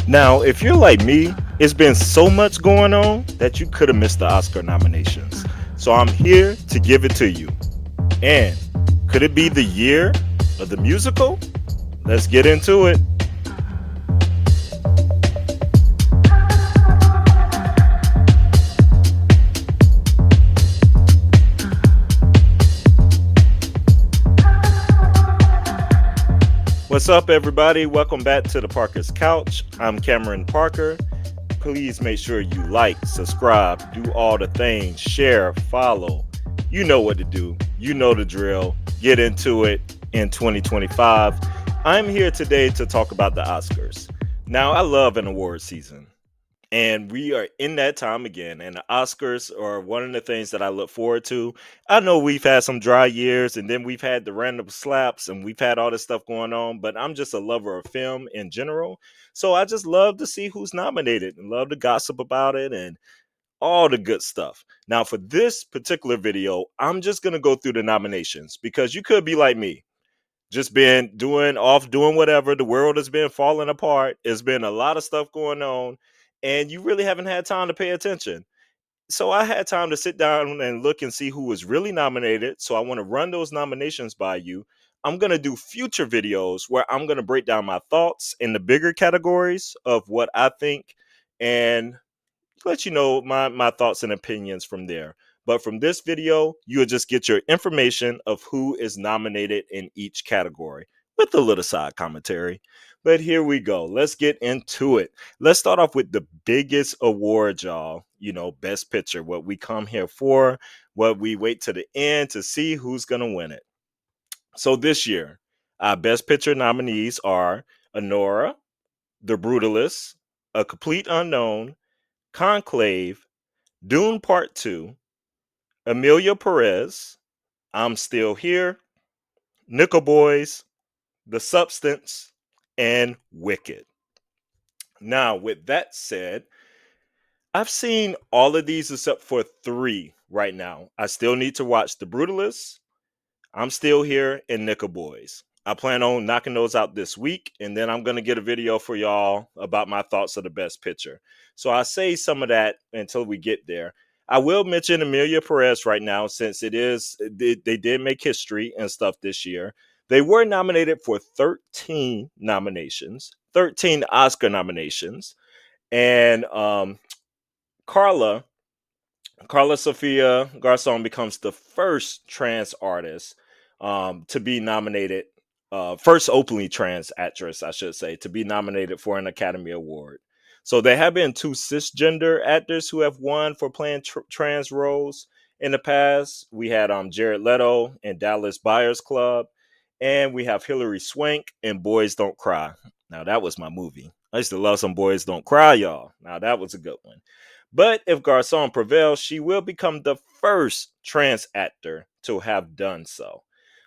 Now, if you're like me, it's been so much going on that you could have missed the Oscar nominations. So I'm here to give it to you. And could it be the year of the musical? Let's get into it. What's up, everybody? Welcome back to the Parker's Couch. I'm Cameron Parker. Please make sure you like, subscribe, do all the things, share, follow. You know what to do. You know the drill. Get into it in 2025. I'm here today to talk about the Oscars. Now, I love an award season. And we are in that time again. And the Oscars are one of the things that I look forward to. I know we've had some dry years and then we've had the random slaps and we've had all this stuff going on, but I'm just a lover of film in general. So I just love to see who's nominated and love to gossip about it and all the good stuff. Now, for this particular video, I'm just going to go through the nominations because you could be like me, just been doing whatever. The world has been falling apart. There's been a lot of stuff going on, and you really haven't had time to pay attention. So I had time to sit down and look and see who was really nominated. So I want to run those nominations by you. I'm going to do future videos where I'm going to break down my thoughts in the bigger categories of what I think and let you know my thoughts and opinions from there. But from this video, you'll just get your information of who is nominated in each category with a little side commentary. But here we go. Let's get into it. Let's start off with the biggest award, y'all. Best picture, what we come here for, what we wait to the end to see who's going to win it. So this year, our best picture nominees are Anora, The Brutalist, A Complete Unknown, Conclave, Dune Part 2, Amelia Perez, I'm Still Here, Nickel Boys, The Substance, and Wicked. Now, with that said, I've seen all of these except for three right now. I still need to watch The Brutalist, I'm Still Here, and Nickel Boys. I plan on knocking those out this week, and then I'm going to get a video for y'all about my thoughts of the best picture. So I'll say some of that until we get there. I will mention Amelia Perez right now, since they did make history and stuff this year. They were nominated for 13 nominations, 13 Oscar nominations, and Carla Carla Sofia Garcon becomes the first trans artist to be nominated, first openly trans actress, I should say, to be nominated for an Academy Award. So there have been two cisgender actors who have won for playing trans roles in the past. We had Jared Leto in Dallas Buyers Club, and we have Hilary Swank in Boys Don't Cry. Now that was my movie. I used to love some Boys Don't Cry, y'all. Now that was a good one. But if Garcon prevails, she will become the first trans actor to have done so.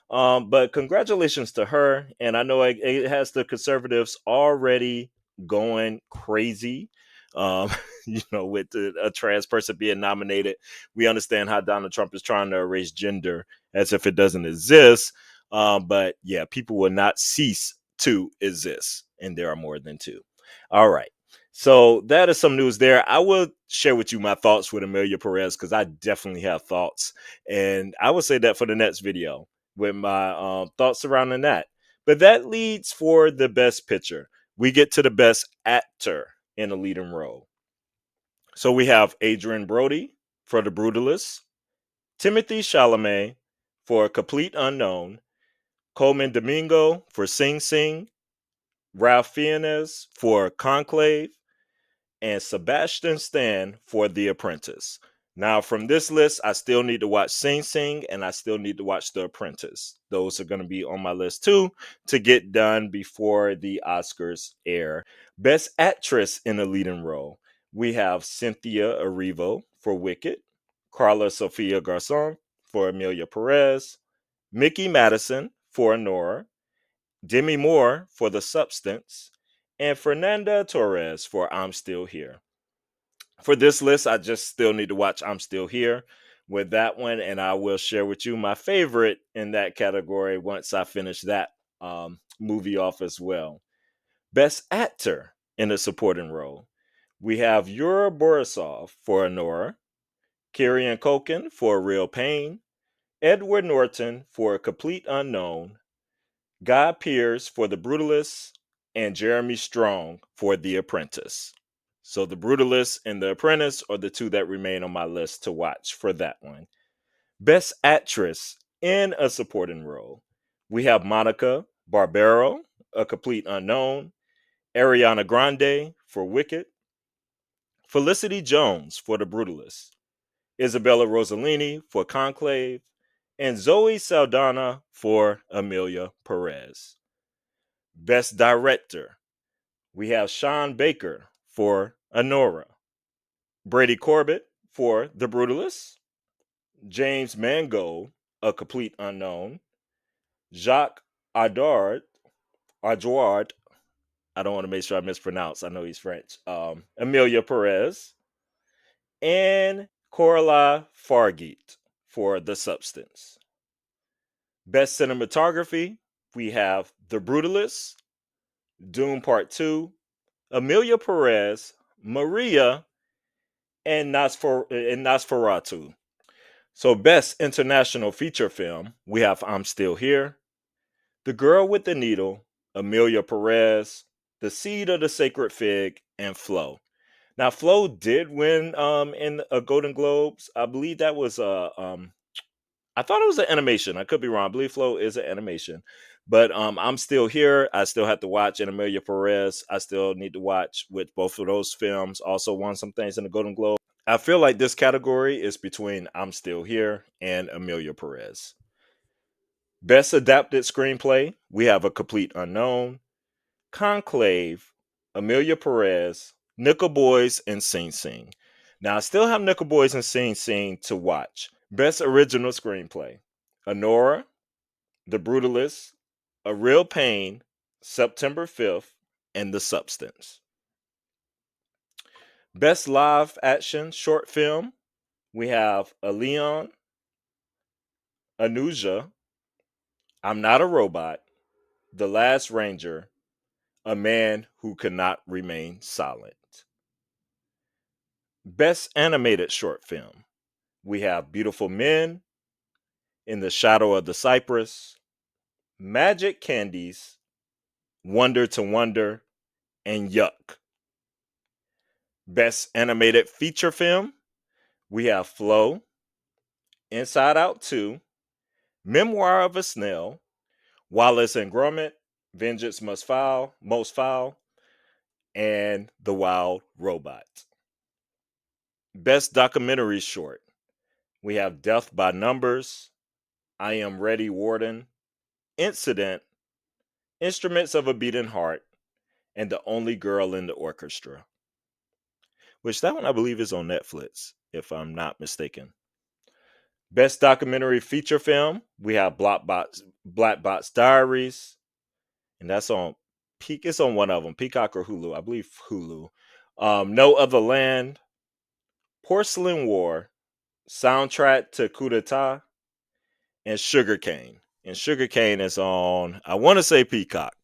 But congratulations to her. And I know it has the conservatives already going crazy. Um, with a trans person being nominated, we understand how Donald Trump is trying to erase gender as if it doesn't exist. But yeah, people will not cease to exist. And there are more than two. All right. So that is some news there. I will share with you my thoughts with Amelia Perez because I definitely have thoughts. And I will say that for the next video with my thoughts surrounding that. But that leads for the best picture. We get to the best actor in a leading role. So we have Adrian Brody for The Brutalist, Timothy Chalamet for Complete Unknown, Coleman Domingo for Sing Sing, Ralph Fiennes for Conclave, and Sebastian Stan for The Apprentice. Now, from this list, I still need to watch Sing Sing and I still need to watch The Apprentice. Those are going to be on my list too to get done before the Oscars air. Best Actress in a Leading Role. We have Cynthia Erivo for Wicked, Carla Sofia Garcon for Amelia Perez, Mickey Madison for Anora, Demi Moore for The Substance, and Fernanda Torres for I'm Still Here. For this list, I just still need to watch I'm Still Here with that one, and I will share with you my favorite in that category once I finish that movie off as well. Best Actor. in a supporting role. We have Yura Borisov for Honora, Kieran Culkin for Real Pain, Edward Norton for A Complete Unknown, Guy Pearce for The Brutalist, and Jeremy Strong for The Apprentice. So The Brutalist and The Apprentice are the two that remain on my list to watch for that one. Best Actress in a Supporting Role. We have Monica Barbero, A Complete Unknown, Ariana Grande for Wicked, Felicity Jones for The Brutalist, Isabella Rossellini for Conclave, and Zoe Saldana for Amelia Perez. Best Director. We have Sean Baker for Honora, Brady Corbett for The Brutalist, James Mangold, A Complete Unknown, Jacques Audard, Ardoard, I don't want to make sure I mispronounce. I know he's French. Amelia Perez, and Coralie Fargeet for The Substance. Best Cinematography, we have The Brutalist, Dune Part 2, Amelia Perez, Maria, and Nosferatu. So, Best International Feature Film, we have I'm Still Here, The Girl with the Needle, Amelia Perez, The Seed of the Sacred Fig, and Flow. Now, Flow did win in a Golden Globes. I believe that was I thought it was an animation. I could be wrong. I believe Flow is an animation. But I'm Still Here. I still have to watch. And Amelia Perez, I still need to watch with both of those films. Also won some things in the Golden Globe. I feel like this category is between I'm Still Here and Amelia Perez. Best Adapted Screenplay, we have A Complete Unknown, Conclave, Amelia Perez, Nickel Boys, and Sing Sing. Now, I still have Nickel Boys and Sing Sing to watch. Best Original Screenplay, Honora, The Brutalist, A Real Pain, September 5th, and The Substance. Best Live Action Short Film, we have A Leon, Anuja, I'm Not a Robot, The Last Ranger, A Man Who Cannot Remain Silent. Best Animated Short Film, we have Beautiful Men, In the Shadow of the Cypress, Magic Candies, Wonder to Wonder, and Yuck. Best Animated Feature Film, we have Flow, Inside Out 2, Memoir of a Snail, Wallace and Gromit, Vengeance Most Foul, and The Wild Robot. Best Documentary Short, we have Death by Numbers, I Am Ready Warden, Incident, Instruments of a Beating Heart, and The Only Girl in the Orchestra. Which that one I believe is on Netflix, if I'm not mistaken. Best Documentary Feature Film, we have Black Box Diaries, and that's on Peak. It's on one of them, Peacock or Hulu. I believe Hulu. No Other Land, Porcelain War, Soundtrack to Coup d'etat, and Sugarcane. And Sugarcane is on, I want to say Peacock.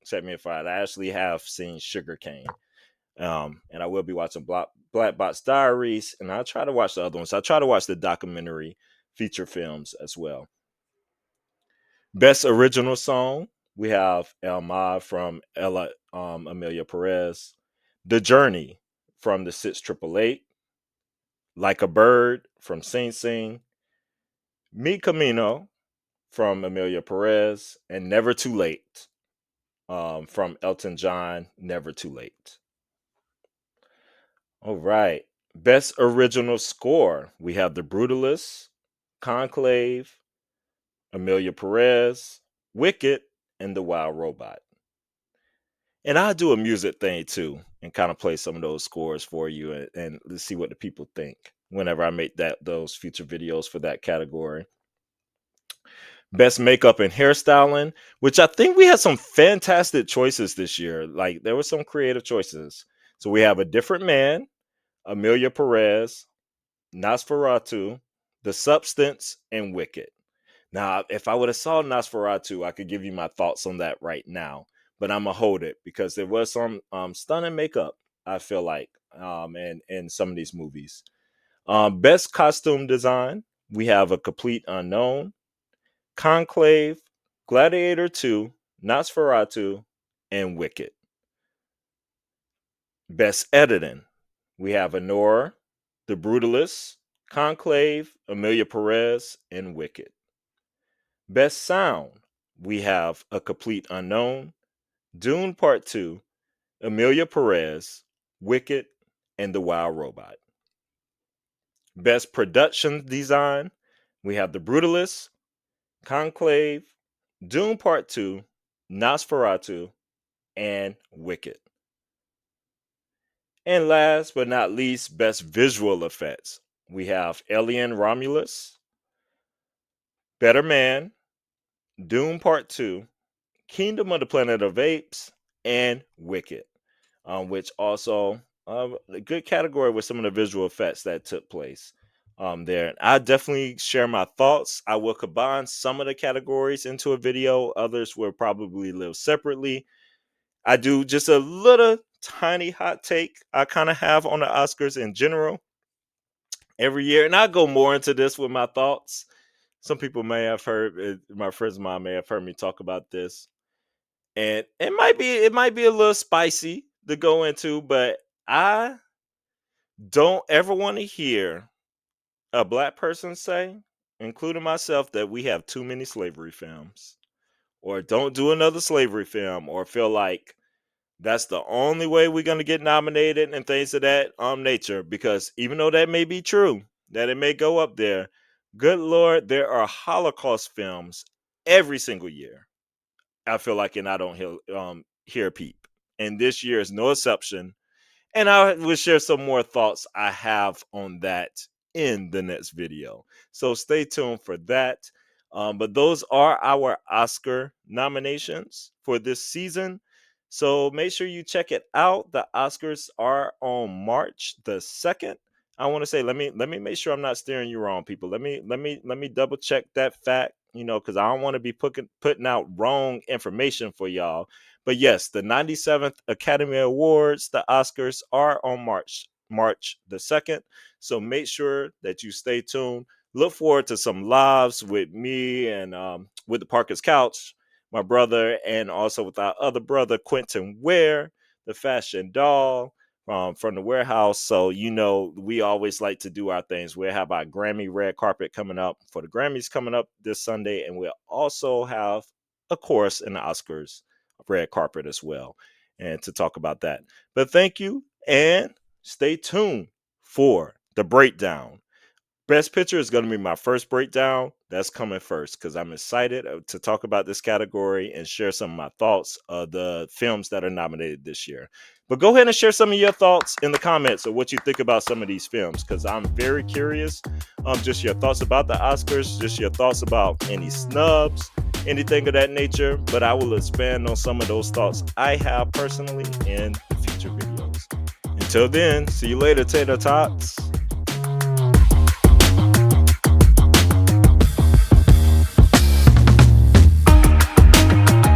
Set me if I actually have seen Sugarcane. And I will be watching Black Box Diaries, and I'll try to watch the other ones. I'll try to watch the documentary feature films as well. Best Original Song, we have El Ma from Amelia Perez, The Journey from the 6888, Like a Bird from Sing Sing, Mi Camino from Amelia Perez, and Never Too Late from Elton John, Never Too Late. All right. Best Original Score, we have The Brutalist, Conclave, Amelia Perez, Wicked, and The Wild Robot. And I'll do a music thing too and kind of play some of those scores for you and let's see what the people think whenever I make those future videos for that category. Best Makeup and Hairstyling, which I think we had some fantastic choices this year. Like there were some creative choices. So we have A Different Man, Amelia Perez, Nosferatu, The Substance, and Wicked. Now, if I would have saw Nosferatu, I could give you my thoughts on that right now. but I'm gonna hold it because there was some stunning makeup, I feel like, in some of these movies. Best costume design, we have A Complete Unknown, Conclave, Gladiator 2, Nosferatu, and Wicked. Best editing, we have Anora, The Brutalist, Conclave, Emilia Perez, and Wicked. Best sound, we have A Complete Unknown, Dune Part 2, Emilia Perez, Wicked, and The Wild Robot. Best production design, we have The Brutalist, Conclave, Dune Part 2, Nosferatu, and Wicked. And last but not least, best visual effects. We have Alien Romulus, Better Man, Dune Part 2, Kingdom of the Planet of Apes, and Wicked, which also a good category with some of the visual effects that took place there. I definitely share my thoughts. I will combine some of the categories into a video. Others will probably live separately. I do just a little tiny hot take I kind of have on the Oscars in general every year, and I'll go more into this with my thoughts. Some people may have heard, my friends of mine may have heard me talk about this, and it might be a little spicy to go into, but I don't ever want to hear a black person say, including myself, that we have too many slavery films, or don't do another slavery film, or feel like that's the only way we're going to get nominated and things of that nature. Because even though that may be true, that it may go up there, good Lord, there are Holocaust films every single year, I feel like, and I don't hear a peep. And this year is no exception. And I will share some more thoughts I have on that in the next video. So stay tuned for that. But those are our Oscar nominations for this season. So make sure you check it out. The Oscars are on March the 2nd. I want to say, let me make sure I'm not steering you wrong, people. Let me double check that fact, because I don't want to be putting out wrong information for y'all. But yes, the 97th Academy Awards, the Oscars, are on March the 2nd. So make sure that you stay tuned. Look forward to some lives with me and with the Parker's Couch, my brother, and also with our other brother, Quentin Ware, the fashion doll from the warehouse. So, we always like to do our things. We'll have our Grammy red carpet coming up for the Grammys coming up this Sunday. And we'll also have, of course, in the Oscars, red carpet as well, and to talk about that. But thank you, and stay tuned for the breakdown. Best Picture is going to be my first breakdown. That's coming first because I'm excited to talk about this category and share some of my thoughts of the films that are nominated this year. But go ahead and share some of your thoughts in the comments of what you think about some of these films, because I'm very curious. Just your thoughts about the Oscars, just your thoughts about any snubs, anything of that nature. But I will expand on some of those thoughts I have personally in future videos. Until then, see you later, Tater Tots.